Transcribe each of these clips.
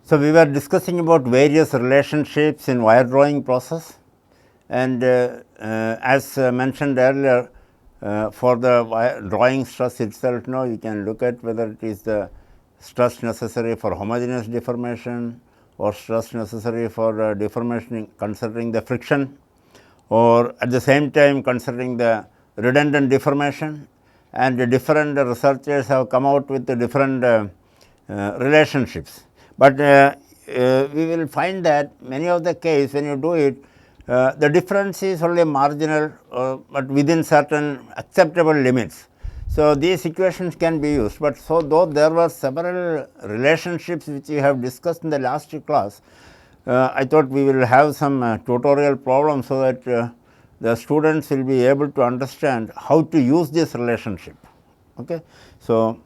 So, we were discussing about various relationships in wire drawing process, and as mentioned earlier, for the wire drawing stress itself, now you can look at whether it is the stress necessary for homogeneous deformation or stress necessary for deformation considering the friction, or at the same time considering the redundant deformation, and the different researchers have come out with the different relationships. But we will find that many of the case when you do it, the difference is only marginal, but within certain acceptable limits. So, these equations can be used, but so though there were several relationships which we have discussed in the last class, I thought we will have some tutorial problems so that the students will be able to understand how to use this relationship. Okay. So,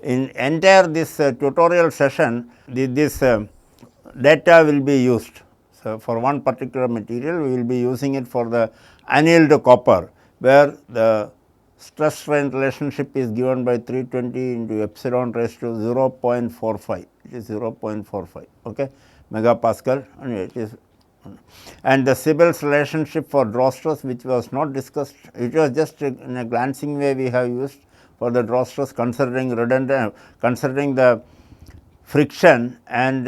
in entire this tutorial session, this data will be used. So, for one particular material, we will be using it for the annealed copper, where the stress strain relationship is given by 320 into epsilon raised to 0.45, it is 0.45 okay, megapascal, and it is, and the Sibyl's relationship for draw stress, which was not discussed, it was just in a glancing way we have used for the draw stress considering redundant, considering the friction and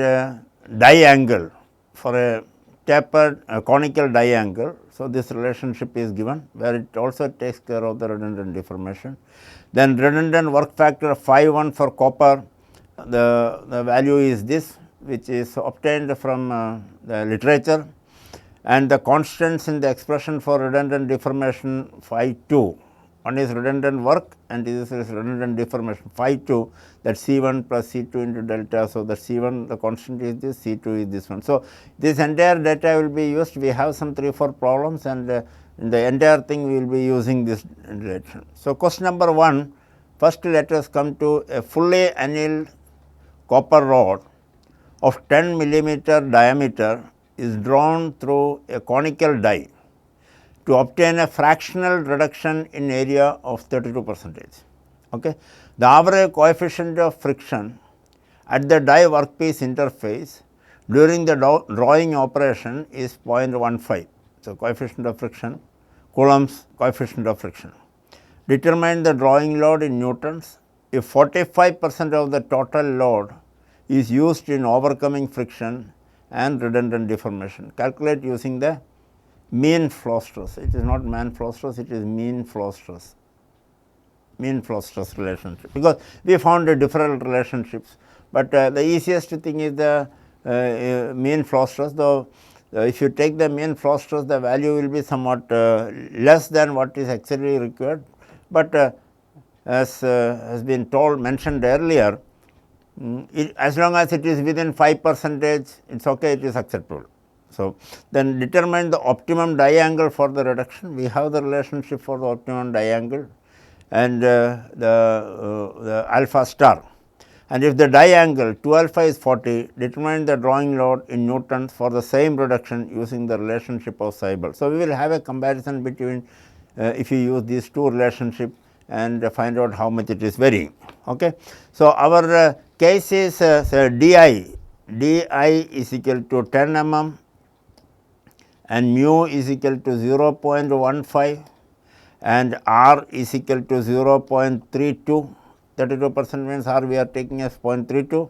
die angle for a tapered conical die angle. So, this relationship is given, where it also takes care of the redundant deformation. Then redundant work factor 5.1 for copper, the value is this, which is obtained from the literature, and the constants in the expression for redundant deformation phi 2. One is redundant work and this is redundant deformation phi 2, that C 1 plus C 2 into delta. So, the C 1 the constant is this, C 2 is this one. So, this entire data will be used. We have some 3-4 problems, and in the entire thing we will be using this relation. So, question number 1, first let us come to a fully annealed copper rod of 10 millimeter diameter is drawn through a conical die to obtain a fractional reduction in area of 32 percentage. Okay. The average coefficient of friction at the die workpiece interface during the drawing operation is 0.15. So, coefficient of friction, Coulomb's coefficient of friction. Determine the drawing load in newtons if 45% of the total load is used in overcoming friction and redundant deformation. Calculate using the mean flow stress. It is not man flow stress, it is mean flow stress, relationship, because we found different relationships, but the easiest thing is the mean flow stress. Though if you take the mean flow stress, the value will be somewhat less than what is actually required, but as has been mentioned earlier, as long as it is within 5%, it is okay, it is acceptable. So, then determine the optimum die angle for the reduction. We have the relationship for the optimum die angle and the alpha star, and if the die angle 2 alpha is 40, determine the drawing load in newtons for the same reduction using the relationship of Seibel. So, we will have a comparison between if you use these two relationships and find out how much it is varying. Okay. So, our case is di is equal to 10 mm and mu is equal to 0.15 and r is equal to 0.32, 32% means r we are taking as 0.32,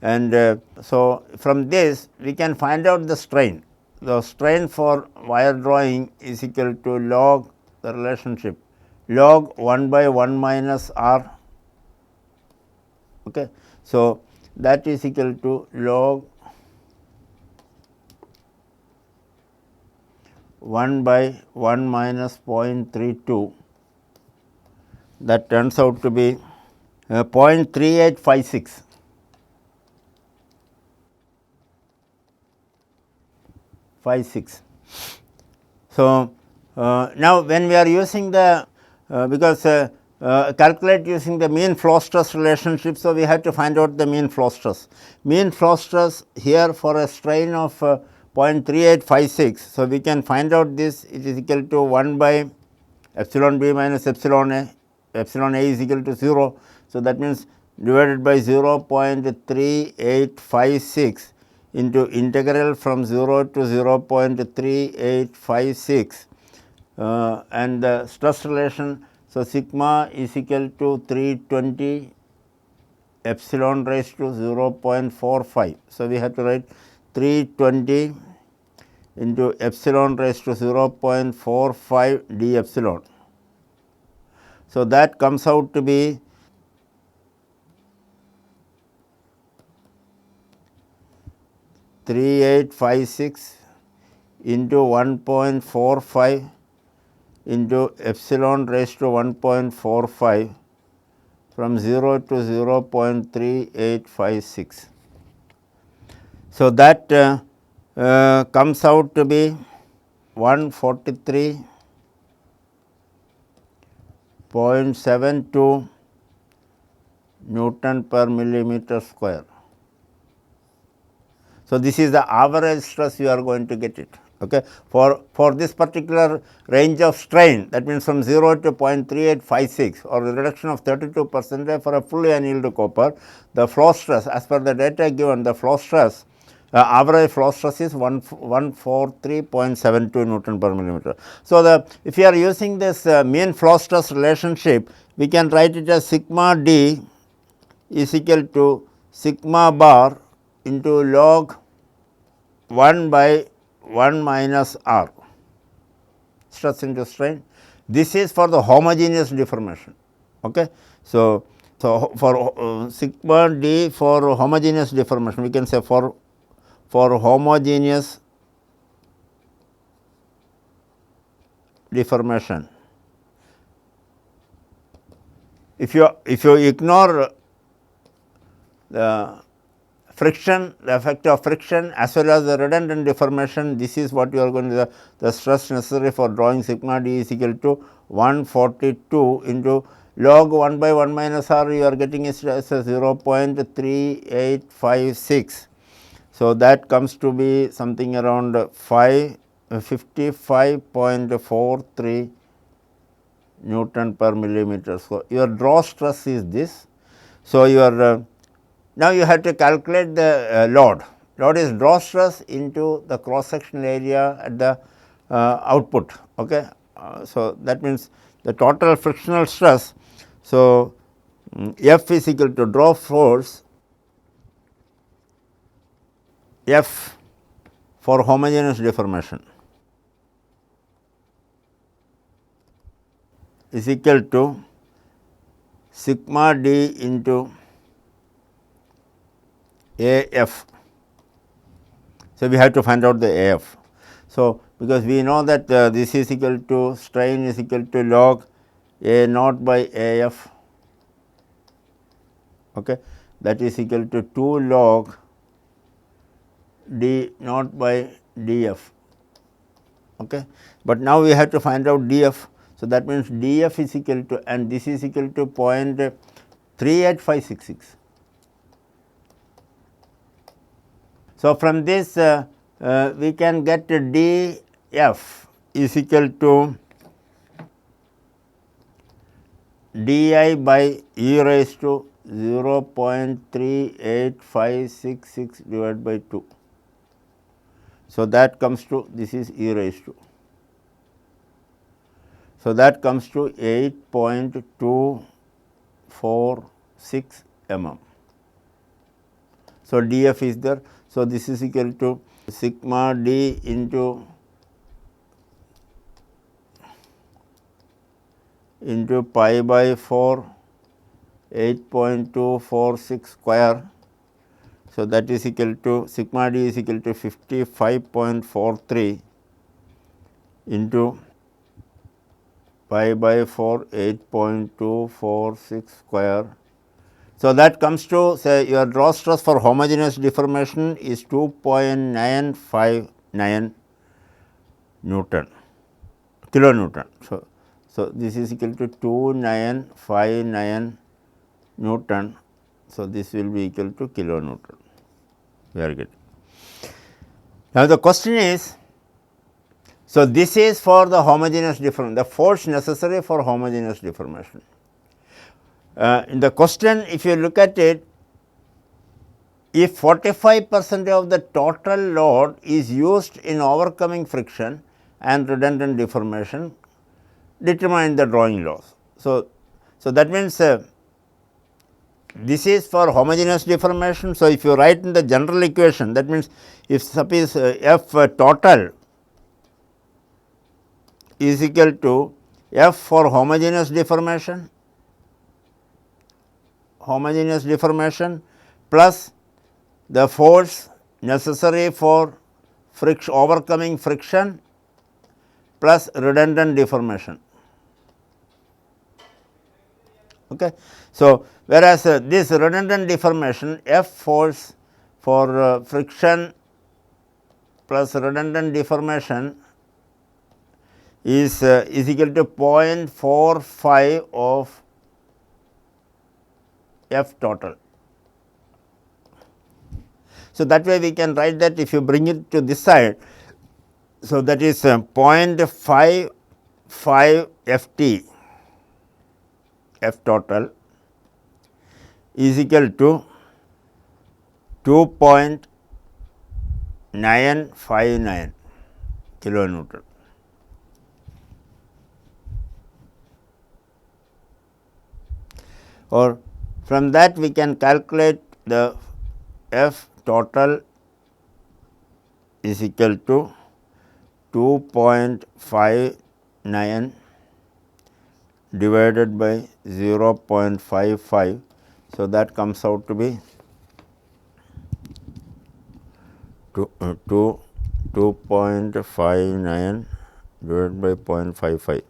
and so from this we can find out the strain. The strain for wire drawing is equal to log the relationship log 1 by 1 minus r. Okay. So, that is equal to log 1 by 1 minus 0.32, that turns out to be 0.3856. So, now when we are using the because calculate using the mean flow stress relationship. So, we have to find out the mean flow stress. Mean flow stress here for a strain of 0.3856. So, we can find out this, it is equal to 1 by epsilon b minus epsilon a is equal to 0. So, that means divided by 0.3856 into integral from 0 to 0.3856 and the stress relation. So, sigma is equal to 320 epsilon raised to 0.45. So, we have to write 320 into epsilon raised to 0.45 d epsilon. So, that comes out to be 3856 into 1.45 into epsilon raised to 1.45 from 0 to 0.3856. So, that comes out to be 143.72 Newton per millimeter square. So, this is the average stress you are going to get it. Okay. For this particular range of strain, that means from 0 to 0.3856 or the reduction of 32% for a fully annealed copper, the flow stress as per the data given, the flow stress average flow stress is 143.72 Newton per millimeter. So, if you are using this mean flow stress relationship, we can write it as sigma d is equal to sigma bar into log 1 by 1 minus r stress into strain. This is for the homogeneous deformation. Okay. So, for sigma d for homogeneous deformation, we can say for homogeneous deformation. If you ignore the friction, the effect of friction as well as the redundant deformation, this is what you are going to the stress necessary for drawing sigma d is equal to 142 into log 1 by 1 minus r, you are getting it as 0.3856. So, that comes to be something around 55.43 Newton per millimeter. So, your draw stress is this. So, your now you have to calculate the load. Load is draw stress into the cross sectional area at the output. Okay. So, that means the total frictional stress. So, F is equal to draw force F for homogeneous deformation is equal to sigma d into AF. So, we have to find out the AF. So, because we know that this is equal to strain is equal to log A naught by AF, okay, that is equal to 2 log D naught by dF. Okay. But now we have to find out dF. So, that means dF is equal to, and this is equal to 0.38566. So, from this we can get dF is equal to di by e raised to 0.38566 divided by 2. So, that comes to, this is e raised to. So, that comes to 8.246 mm. So, dF is there. So, this is equal to sigma d into pi by 4 8.246 square. So, that is equal to sigma d is equal to 55.43 into pi by 4 8.246 square. So, that comes to say your draw stress for homogeneous deformation is 2.959 Newton kilonewton. So, this is equal to 2959 Newton. So, this will be equal to kilonewton. Very good. Now, the question is, so this is for the homogeneous deformation, the force necessary for homogeneous deformation. In the question, if you look at it, if 45% of the total load is used in overcoming friction and redundant deformation, determine the drawing loss. So that means this is for homogeneous deformation. So, if you write in the general equation, that means if suppose F total is equal to F for homogeneous deformation plus the force necessary for overcoming friction plus redundant deformation. Okay. So, whereas this redundant deformation F force for friction plus redundant deformation is equal to 0.45 of F total. So, that way we can write that if you bring it to this side. So, that is 0.55 F t F total is equal to 2.959 kilonewton. Or from that we can calculate the F total is equal to 2.59 divided by 0.55. So, that comes out to be 2.59 divided by 0.55.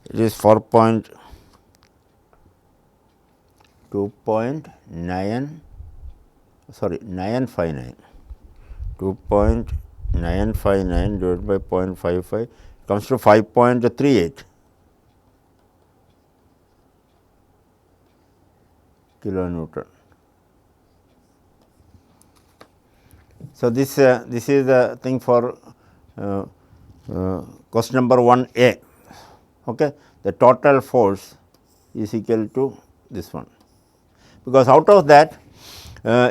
It is 959. 2.959 divided by 0.55 comes to 5.38 kilonewton. So, this is the thing for question number 1A. Okay. The total force is equal to this one, because out of that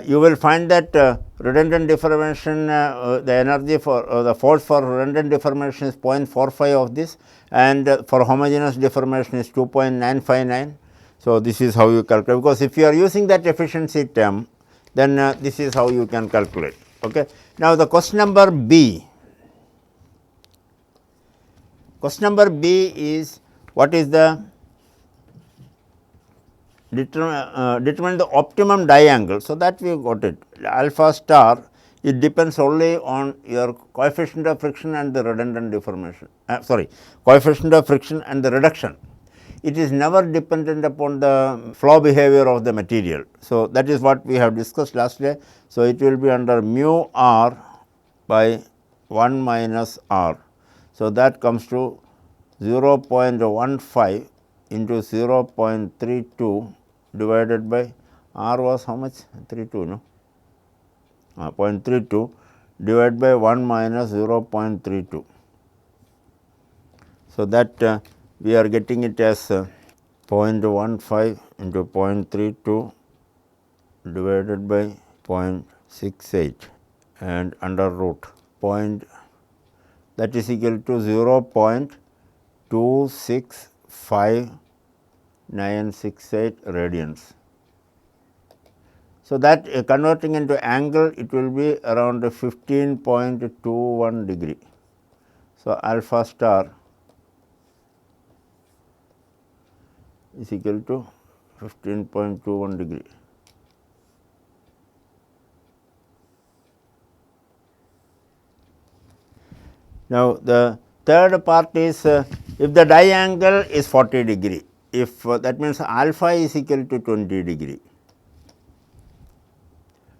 you will find that redundant deformation, the energy for the force for redundant deformation is 0.45 of this, and for homogeneous deformation is 2.959. So, this is how you calculate, because if you are using that efficiency term, then this is how you can calculate. Okay. Now, the question number B. Question number B is what is the determine the optimum diangle. So, that we got it alpha star, it depends only on your coefficient of friction and the redundant deformation, coefficient of friction and the reduction. It is never dependent upon the flow behavior of the material. So, that is what we have discussed last day. So, it will be under mu r by 1 minus r. So, that comes to 0.15 into 0.32 divided by r was how much? 32, no? 0.32 divided by 1 minus 0.32. So, that we are getting it as 0.15 into 0.32 divided by 0.68 and under root point, that is equal to 0.265,968 radians. So, that converting into angle, it will be around 15.21 degree. So, alpha star is equal to 15.21 degree. Now, the third part is if the diangle is 40 degree, if that means alpha is equal to 20 degree.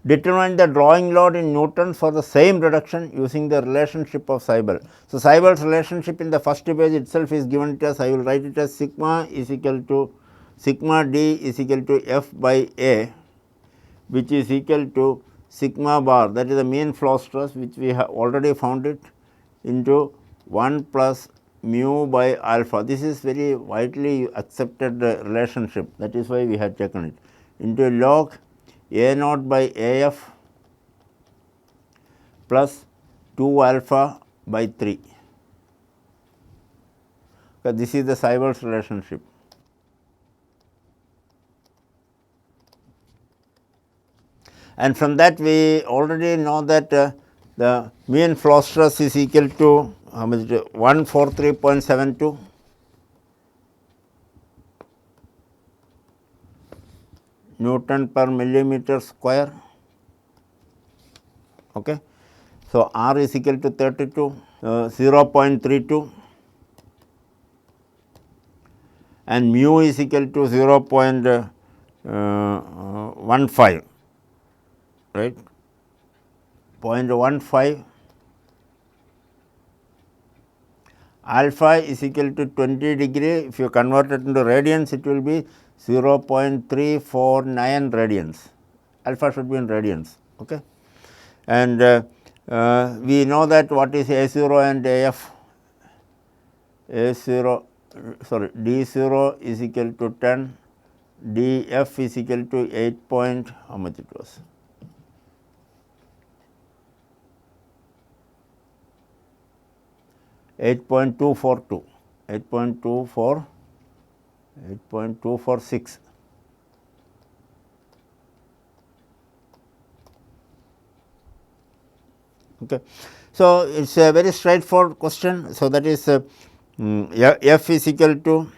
Determine the drawing load in newtons for the same reduction using the relationship of Seibel. So, Seibel's relationship in the first page itself is given to us. I will write it as sigma is equal to sigma d is equal to F by A, which is equal to sigma bar, that is the mean flow stress, which we have already found it, into 1 plus mu by alpha, this is very widely accepted relationship, that is why we have taken it, into log A naught by A f plus 2 alpha by 3. So, this is the Seibert's relationship. And from that we already know that the mean flow stress is equal to 143.72 Newton per millimeter square. Okay. So, R is equal to 32, 0.32 and mu is equal to 0.15, right, 0.15. Alpha is equal to 20 degree, if you convert it into radians it will be 0.349 radians, alpha should be in radians. Okay. And we know that what is A0 and AF, A0 sorry D0 is equal to 10, DF is equal to 8 point, how much it was, 8.242, 8.246. Okay. So, it is a very straightforward question. So, that is F is equal to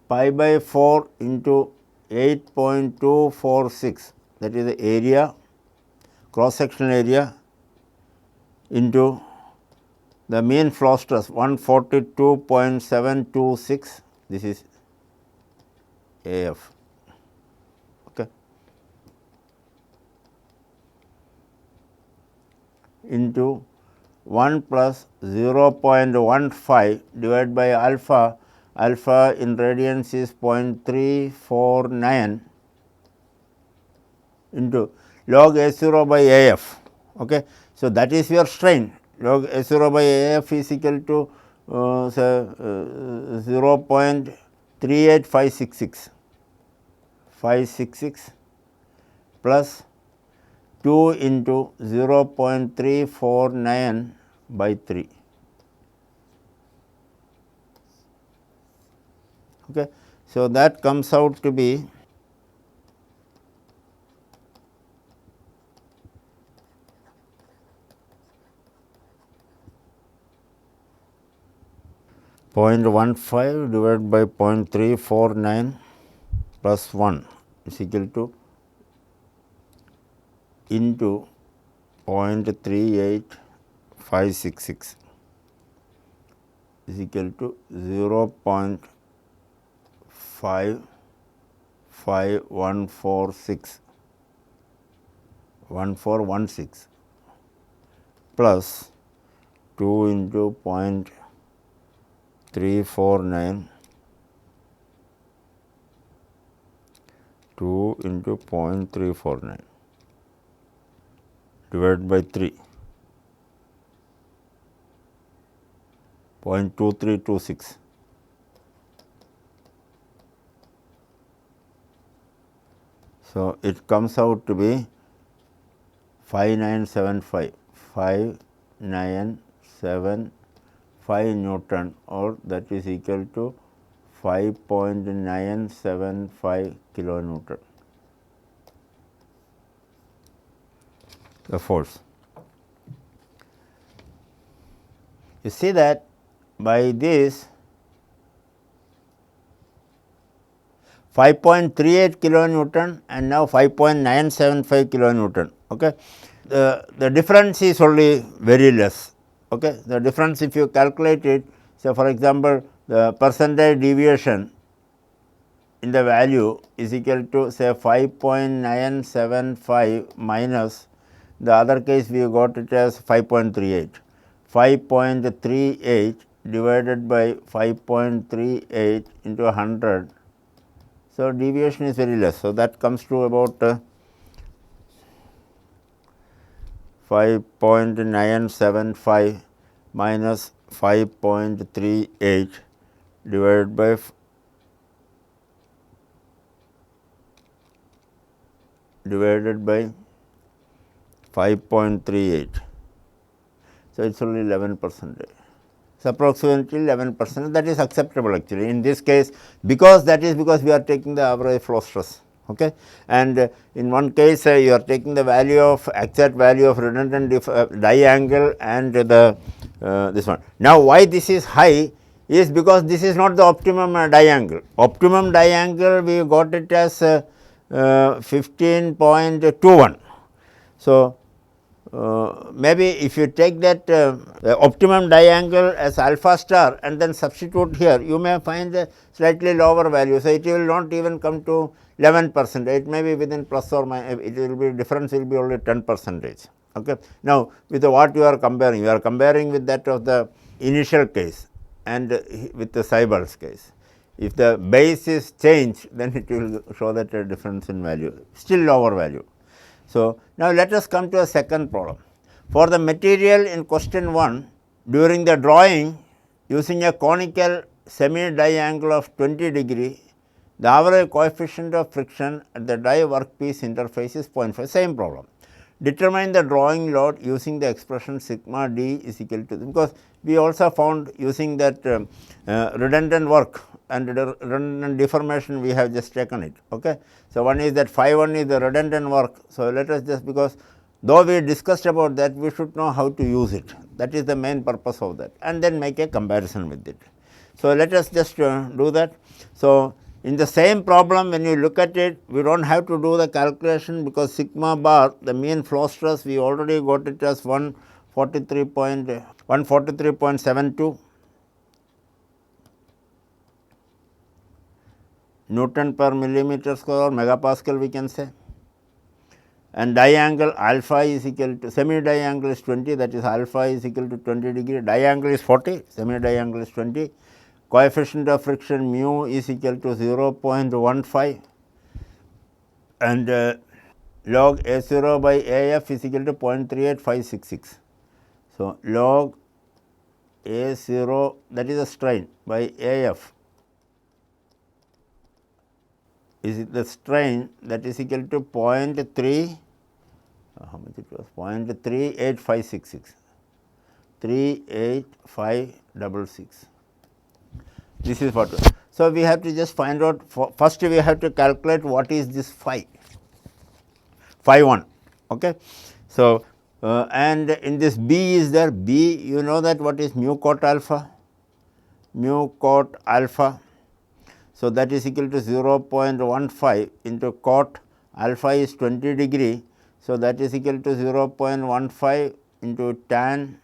pi by 4 into 8.246, that is the area, cross sectional area, into the mean flow stress 142.726, this is AF. Okay. Into 1 plus 0.15 divided by alpha, alpha in radians is 0.349 into log A0 by AF. Okay. So, that is your strain, log A0 by AF is equal to 0.38566 plus 2 into 0.349 by 3. Okay. So, that comes out to be 0.15 divided by 0.349 plus 1 is equal to into 0.38566 is equal to 0.55146 plus 2 into 0.349 2 into 0.349 divided by 3, 0.2326. So, it comes out to be 5975 Newton, or that is equal to 5.975 kilonewton. The force. You see that by this 5.38 kilonewton and now 5.975 kilonewton. Okay. The difference is only very less. Okay. The difference, if you calculate it, so for example, the percentage deviation in the value is equal to say 5.975 minus, the other case we got it as 5.38. 5.38 divided by 5.38 into 100, So, deviation is very less. So, that comes to about 5.975 minus 5.38 divided by divided by 5.38. So, it is only 11%. So, approximately 11%, that is acceptable actually. In this case, because that is because we are taking the average flow stress. Okay. And in one case you are taking the value of exact value of redundant die angle and the this one. Now, why this is high is because this is not the optimum die angle. Optimum die angle we got it as 15.21. So, maybe if you take that optimum die angle as alpha star and then substitute here, you may find a slightly lower value. So, it will not even come to 11%, it may be within plus or minus, it will be difference will be only 10%. Okay. Now, with what you are comparing? You are comparing with that of the initial case and with the Seibel's case. If the base is changed, then it will show that a difference in value, still lower value. So, now let us come to a second problem. For the material in question 1, during the drawing using a conical semi die angle of 20 degree, the average coefficient of friction at the die workpiece interface is 0.5, same problem. Determine the drawing load using the expression sigma d is equal to, because we also found using that redundant work and redundant deformation we have just taken it. Okay. So, one is that phi 1 is the redundant work. So, let us just, because though we discussed about that, we should know how to use it, that is the main purpose of that, and then make a comparison with it. So, let us just do that. So, in the same problem, when you look at it, we do not have to do the calculation, because sigma bar, the mean flow stress, we already got it as 143.72 Newton per millimeter square or megapascal we can say, and die angle alpha is equal to, semi die angle is 20, that is alpha is equal to 20 degree, die angle is 40, semi die angle is 20, coefficient of friction mu is equal to 0.15 and log A0 by AF is equal to 0.38566. So, log A0, that is the strain, by AF is the strain, that is equal to 0.3, how much it was, 0.38566, 38566. This is what. So, we have to just find out, first we have to calculate what is this phi 1. Okay. So, and in this B is there, B you know that what is mu cot alpha, mu cot alpha. So, that is equal to 0.15 into cot alpha is 20 degree. So, that is equal to 0.15 into tan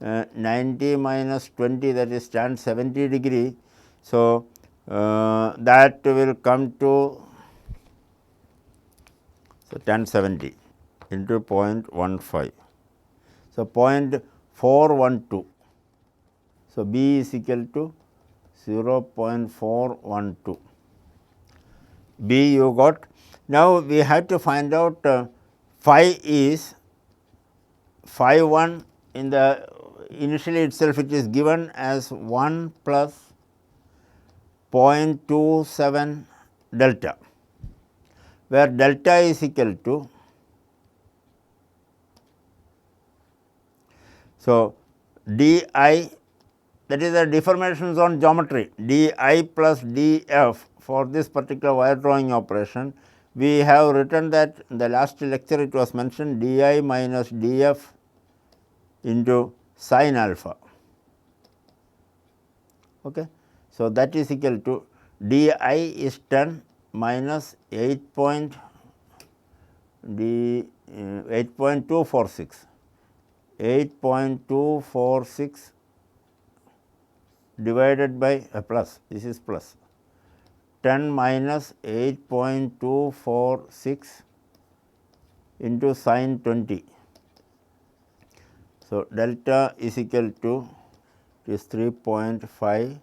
90 minus 20, that is tan 70 degree. So, that will come to, so tan 70 into 0.15. So, 0.412. So, B is equal to 0.412. B you got. Now, we have to find out phi is phi 1 in the initially itself it is given as 1 plus 0.27 delta, where delta is equal to, so d I, that is the deformation zone geometry, d I plus d f for this particular wire drawing operation. We have written that in the last lecture it was mentioned d I minus d f into sin alpha. Okay. So, that is equal to d I is 10 minus 8.246, 8.246 divided by plus, this is plus 10 minus 8.246 into sin 20. So, delta is equal to is 3.558.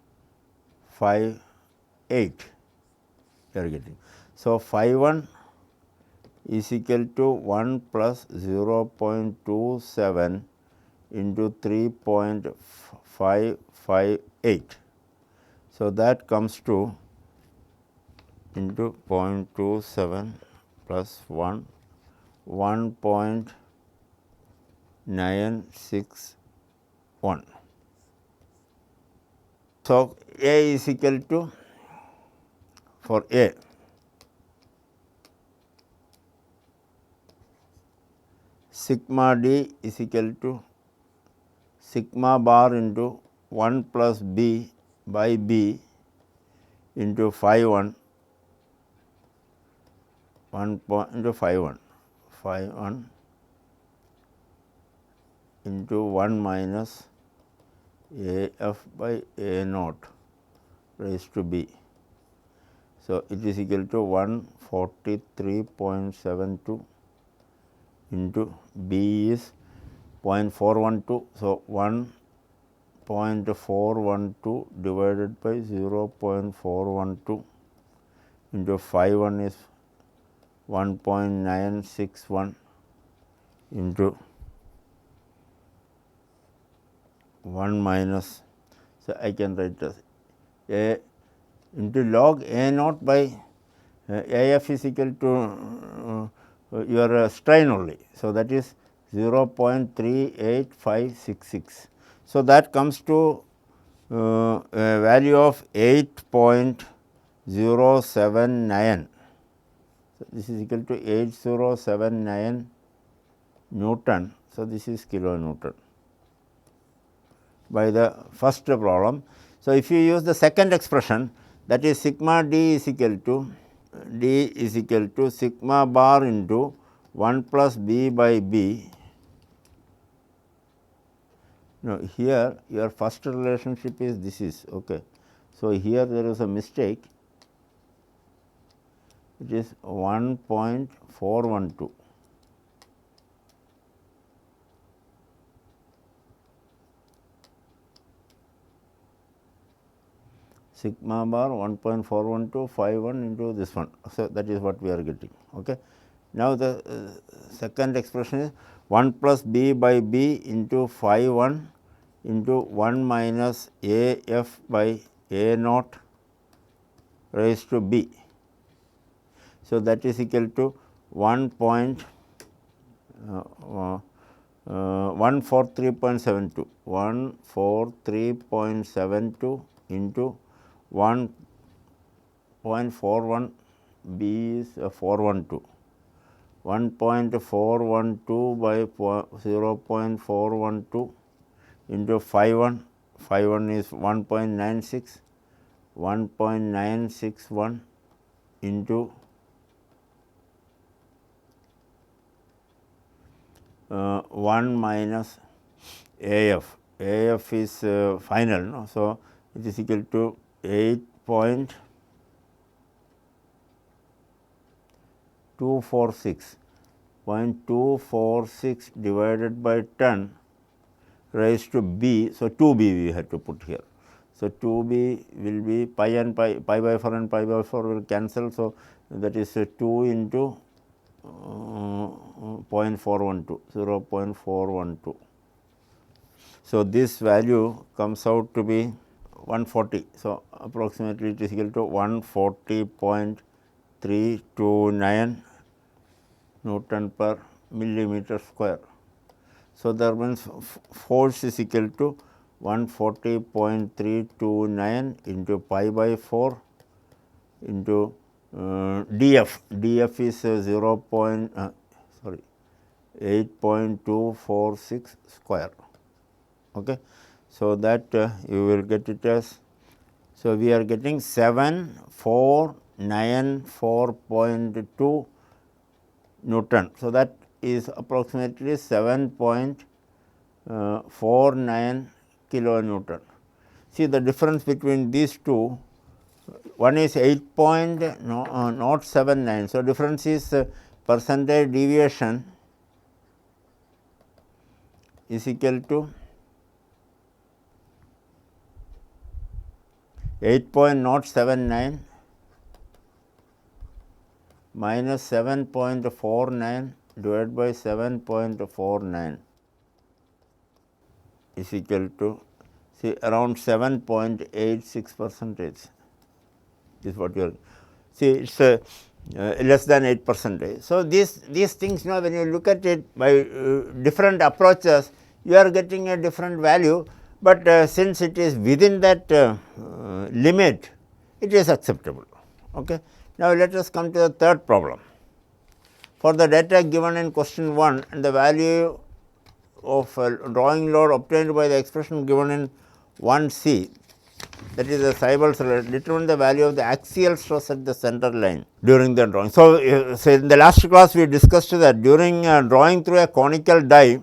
you are getting. So, phi 1 is equal to 1 plus 0.27 into 3.558. So, that comes to into 0.27 plus 1.961. So, A is equal to, for A, sigma d is equal to sigma bar into 1 plus b by b into phi 1 into phi 1 into 1 minus A f by A naught raised to b. So, it is equal to 143.72 into b is 0.412. So, 1.412 divided by 0.412 into phi 1 is 1.961 into 1 minus. So, I can write as A into log A naught by AF is equal to your strain only. So, that is 0.38566. So, that comes to a value of 8.079. So, this is equal to 8079 Newton. So, this is kilonewton by the first problem. So, if you use the second expression, that is sigma d is equal to sigma bar into 1 plus b by b. Now, here your first relationship is this is okay. So, here there is a mistake, it is 1.412. Sigma bar 1.412 phi 1 into this one. So, that is what we are getting. Okay. Now, the second expression is 1 plus b by b into phi 1 into 1 minus A f by A naught raised to b. So, that is equal to 143.72 into 1.41 b is 412. 1.412 by 0.412 into phi 1 is 1.96, 1.961 into 1 minus AF. AF is final. No? So, it is equal to 8.246. 0.246 divided by 10 raised to b. So, 2b we had to put here. So, 2b will be pi and pi by 4 and pi by 4 will cancel. So, that is 2 into 0.412, 0.412. So, this value comes out to be 140. So, approximately it is equal to 140.329 Newton per millimeter square. So, that means force is equal to 140.329 into pi by 4 into df. df is 8.246 square. Okay. So, that you will get it as, so we are getting 7494.2 Newton. So, that is approximately 7.49 kilonewton. See the difference between these two, one is 8.079. So, difference is percentage deviation is equal to 8.079 minus 7.49 divided by 7.49 is equal to, see, around 7.86 percentage is what you are, see, it is less than 8 percentage. So, these things, when you look at it by different approaches, you are getting a different value, but since it is within that limit, it is acceptable. Okay. Now, let us come to the third problem. For the data given in question 1 and the value of drawing load obtained by the expression given in 1c, that is the Seibert's relation, determine the value of the axial stress at the center line during the drawing. So, in the last class we discussed that during drawing through a conical die,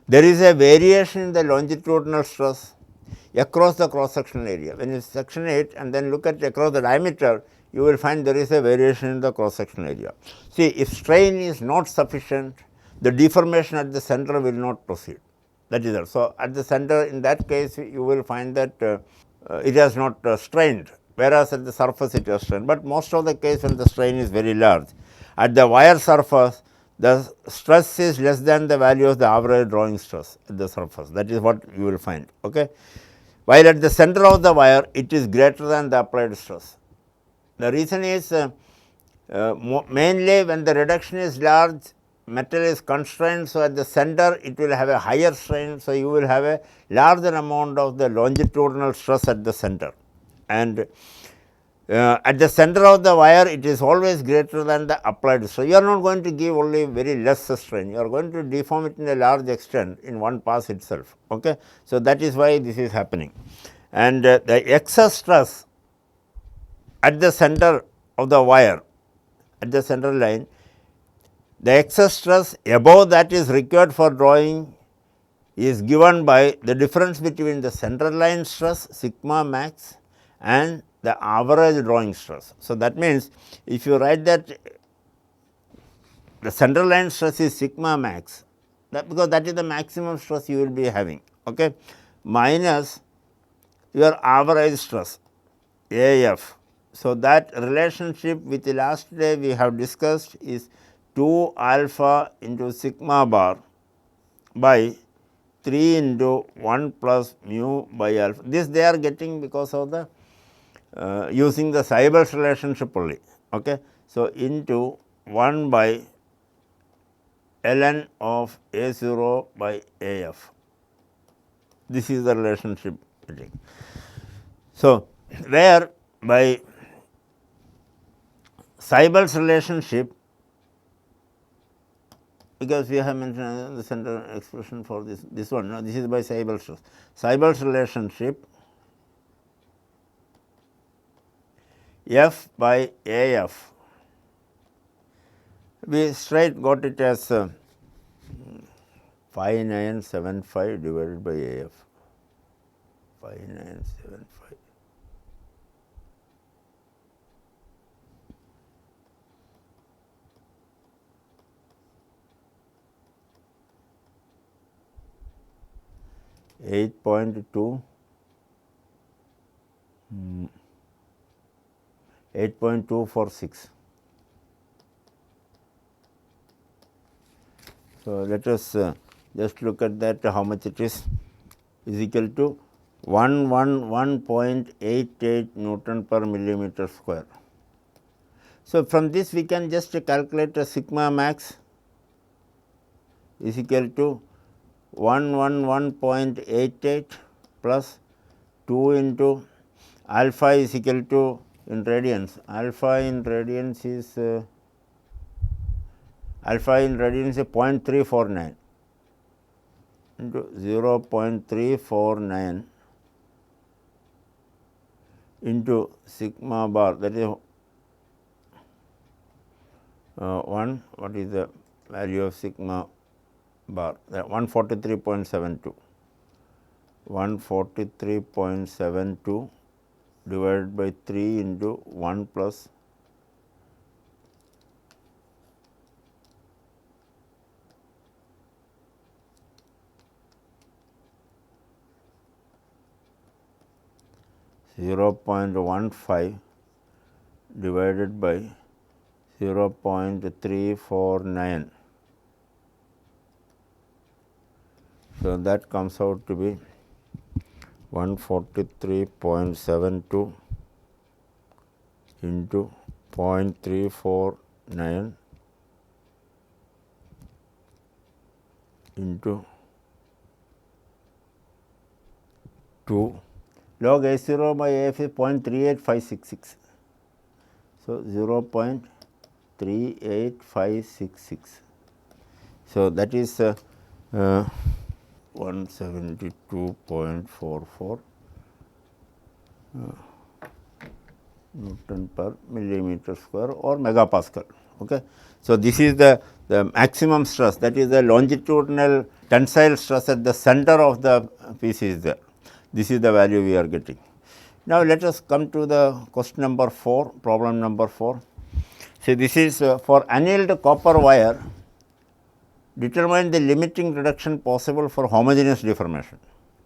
there is a variation in the longitudinal stress across the cross sectional area. When you section it and then look at across the diameter, you will find there is a variation in the cross sectional area. See, if strain is not sufficient, the deformation at the center will not proceed. That is all. So, at the center, in that case, you will find that it has not strained, whereas at the surface it has strained, but most of the case when the strain is very large. At the wire surface, the stress is less than the value of the average drawing stress at the surface, that is what you will find. Okay. While at the center of the wire, it is greater than the applied stress. The reason is mainly when the reduction is large, metal is constrained. So, at the center it will have a higher strain. So, you will have a larger amount of the longitudinal stress at the center, and at the center of the wire it is always greater than the applied stress. You are not going to give only very less strain, you are going to deform it in a large extent in one pass itself. Okay. So, that is why this is happening, and the excess stress at the center of the wire, at the center line, the excess stress above that is required for drawing is given by the difference between the center line stress sigma max and the average drawing stress. So, that means, if you write that the center line stress is sigma max, that because that is the maximum stress you will be having, okay, minus your average stress AF. So, that relationship which last day we have discussed is 2 alpha into sigma bar by 3 into 1 plus mu by alpha. This they are getting because of the using the Seibert's relationship only. Okay. So, into 1 by ln of A0 by AF. This is the relationship. So, where by Seibert's relationship, because we have mentioned the center expression for this one, no, this is by Seibert's stress. Seibert's relationship F by AF, we straight got it as 5975 divided by AF, 5975. Eight point 8.246. So, let us just look at that, how much it is equal to 111.88 Newton per millimeter square. So, from this we can just calculate a sigma max is equal to 111.88 plus 2 into alpha is equal to in radians. Alpha in radians is 0.349 into 0.349 into sigma bar, that is 1, what is the value of sigma bar, 143.72, 143.72 divided by 3 into 1 plus 0.15 divided by 0.349. So, that comes out to be 143.72 into 0.349 into 2 log A0 by AF is 0.38566. So, 0.38566. So, that is 172.44 Newton per millimeter square or megapascal. Okay. So, this is the maximum stress, that is the longitudinal tensile stress at the center of the piece is there. This is the value we are getting. Now, let us come to the question number 4, problem number 4. See, this is for annealed copper wire, determine the limiting reduction possible for homogeneous deformation.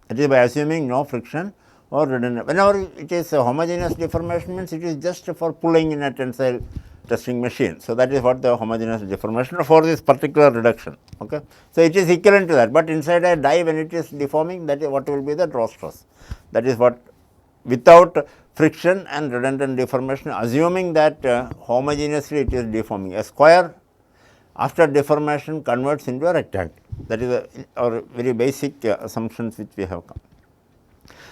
That is by assuming no friction or redundant. Whenever it is a homogeneous deformation means it is just for pulling in a tensile testing machine. So, that is what the homogeneous deformation for this particular reduction. Okay. So, it is equivalent to that, but inside a die when it is deforming, that is what will be the draw stress. That is what without friction and redundant deformation, assuming that homogeneously it is deforming. A square after deformation converts into a rectangle. That is our very basic assumptions which we have come.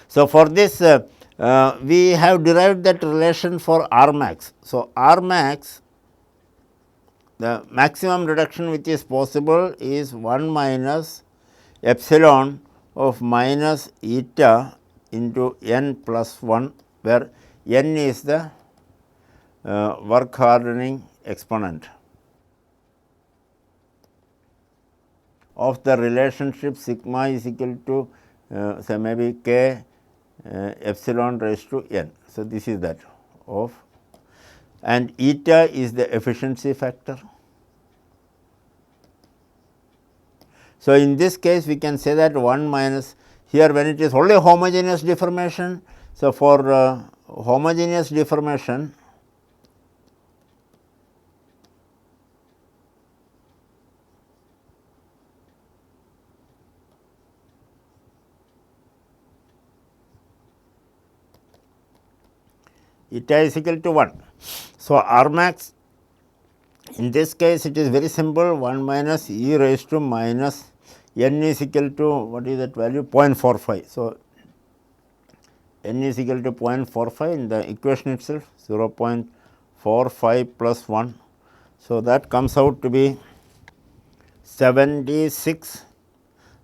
So, for this we have derived that relation for R max. So, R max, the maximum reduction which is possible is 1 minus epsilon of minus eta into n plus 1, where n is the work hardening exponent of the relationship sigma is equal to say maybe k epsilon raised to n. So, this is that of, and eta is the efficiency factor. So, in this case we can say that 1 minus, here when it is only homogeneous deformation. So, for homogeneous deformation, eta is equal to 1. So, R max in this case it is very simple, 1 minus e raised to minus n is equal to, what is that value, 0.45. So, n is equal to 0.45 in the equation itself, 0.45 plus 1. So, that comes out to be 76.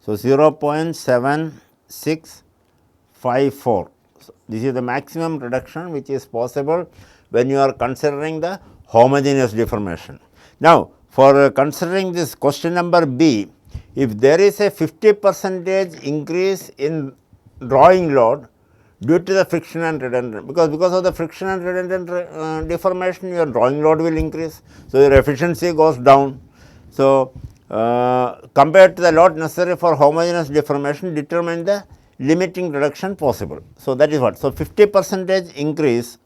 So, 0.7654. So, this is the maximum reduction which is possible when you are considering the homogeneous deformation. Now, for considering this question number B, if there is a 50% increase in drawing load due to the friction and redundant, because of the friction and redundant deformation, your drawing load will increase. So, your efficiency goes down. So, compared to the load necessary for homogeneous deformation, determine the limiting reduction possible. So, that is what. So, 50% increase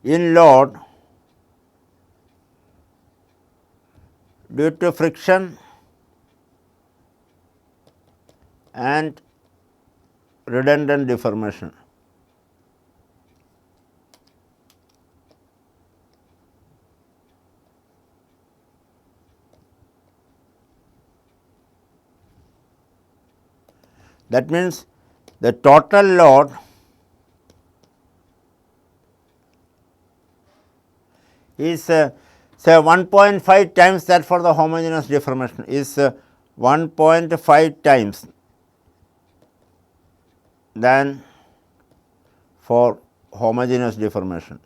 in load due to friction and redundant deformation. That means, the total load is say 1.5 times that for the homogeneous deformation, is 1.5 times than for homogeneous deformation.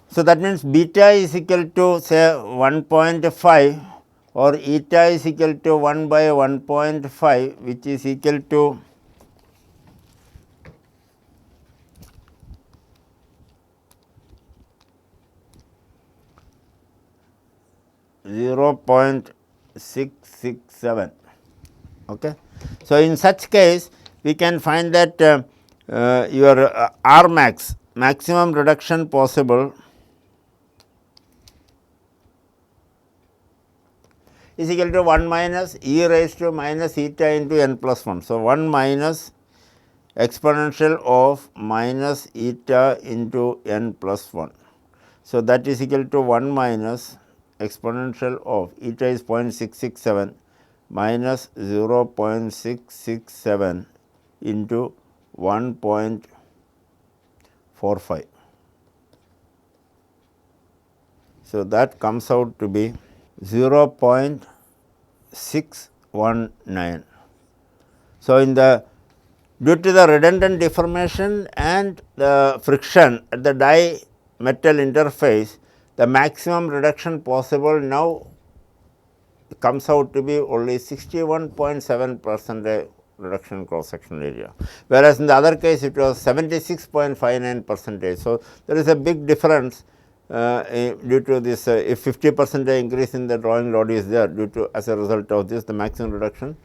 So, that means beta is equal to say 1.5 or eta is equal to 1 by 1.5, which is equal to 0.667. Okay. So, in such case we can find that your R max, maximum reduction possible, is equal to 1 minus e raised to minus eta into n plus 1. So, 1 minus exponential of minus eta into n plus 1. So, that is equal to 1 minus exponential of eta is 0.667 minus 0.667 into 1.45. So, that comes out to be 0.619. So, in the due to the redundant deformation and the friction at the die metal interface, the maximum reduction possible now comes out to be only 61.7% reduction in cross sectional area, whereas in the other case it was 76.59%. So, there is a big difference due to this if 50% increase in the drawing load is there due to as a result of this the maximum reduction.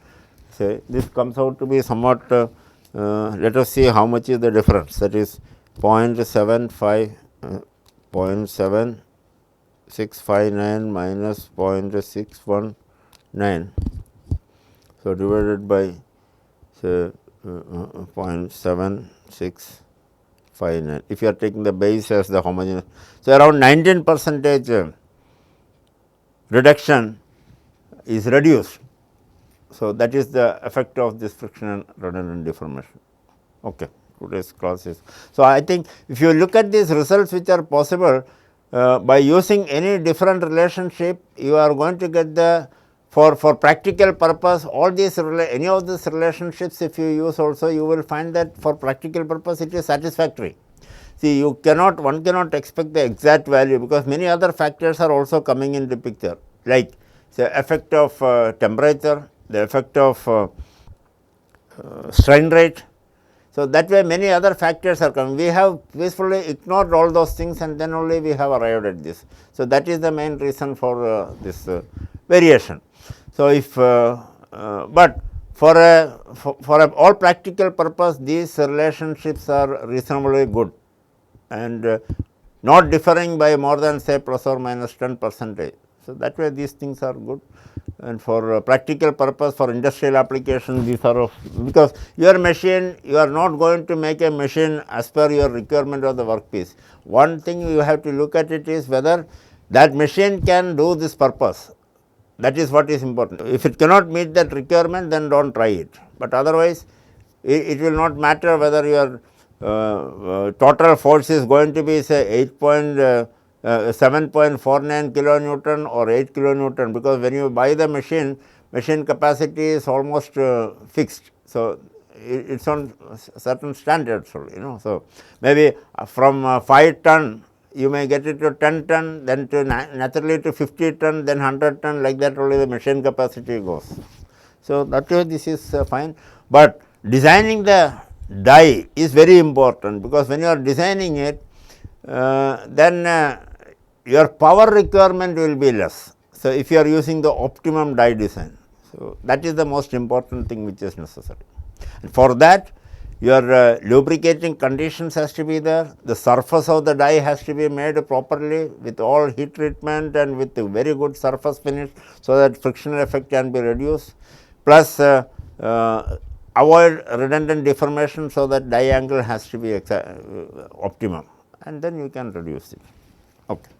Say this comes out to be somewhat let us see how much is the difference, that is 0.75 0.7659 minus 0.619. So, divided by say 0.7659 if you are taking the base as the homogeneous. So, around 19% reduction is reduced. So, that is the effect of this friction and redundant deformation. Okay. Today's class is. So, I think if you look at these results which are possible by using any different relationship, you are going to get the for practical purpose all these any of these relationships if you use also you will find that for practical purpose it is satisfactory. See, you cannot one cannot expect the exact value because many other factors are also coming into picture like say effect of temperature, the effect of strain rate. So, that way many other factors are coming. We have peacefully ignored all those things and then only we have arrived at this. So, that is the main reason for this variation. So, if but for all practical purpose these relationships are reasonably good and not differing by more than say plus or minus 10%. So, that way these things are good and for practical purpose for industrial application these are of because your machine you are not going to make a machine as per your requirement of the workpiece. One thing you have to look at it is whether that machine can do this purpose, that is what is important. If it cannot meet that requirement then do not try it, but otherwise it will not matter whether your total force is going to be say 7.49 kilonewton or 8 kilonewton, because when you buy the machine capacity is almost fixed. So, it is on certain standards only, So, maybe from 5 ton you may get it to 10 ton, then to naturally to 50 ton, then 100 ton, like that only the machine capacity goes. So, that way this is fine, but designing the die is very important, because when you are designing it then your power requirement will be less. So, if you are using the optimum die design. So, that is the most important thing which is necessary, and for that your lubricating conditions has to be there, the surface of the die has to be made properly with all heat treatment and with a very good surface finish, so that frictional effect can be reduced, plus avoid redundant deformation, so that die angle has to be optimum, and then you can reduce it. Okay.